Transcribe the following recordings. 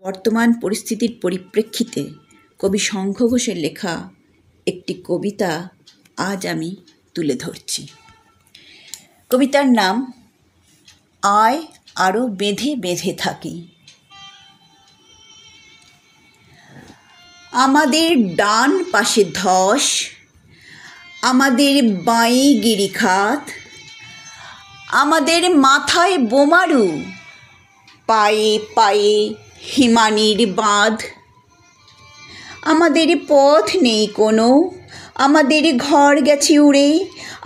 বর্তমান পরিস্থিতির পরিপ্রেক্ষিতে কবি শঙ্খ ঘোষের লেখা একটি কবিতা আজ আমি তুলে ধরছি। কবিতার নাম আয় আরও বেঁধে বেঁধে থাকি। আমাদের ডান পাশে ধস, আমাদের বাঁয়ে গিরিখাত, আমাদের মাথায় বোমারু, পায়ে পায়ে হিমানির বাঁধ। আমাদের পথ নেই কোনো, আমাদের ঘর গেছে উড়ে,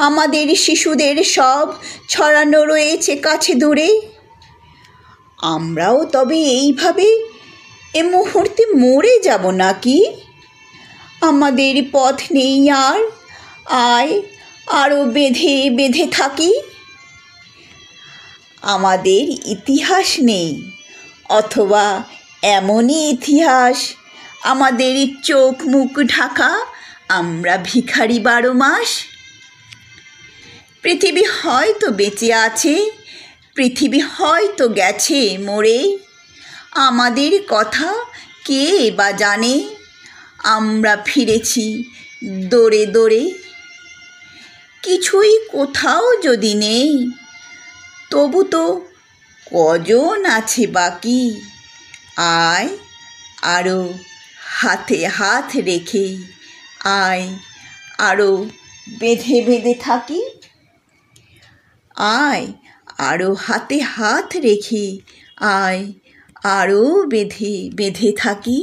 আমাদের শিশুদের সব ছড়ানো রয়েছে কাছে দূরে। আমরাও তবে এইভাবে এ মুহূর্তে মরে যাব নাকি? আমাদের পথ নেই আর, আয় আরও বেঁধে বেঁধে থাকি। আমাদের ইতিহাস নেই, অথবা এমনই ইতিহাস আমাদের চোখ মুখ ঢাকা, আমরা ভিখারি 12 মাস। পৃথিবী হয়তো বেঁচে আছে, পৃথিবী হয়তো গেছে মরে, আমাদের কথা কে বা জানে? আমরা ফিরেছি দৌড়ে দৌড়ে। কিছুই কোথাও যদি নেই, তবু তো কজন আছে বাকি? আয় আরও হাতে হাত রেখে, আয় আরও বেঁধে বেঁধে থাকি। আয় আরও হাতে হাত রেখে, আয় আরও বেঁধে বেঁধে থাকি।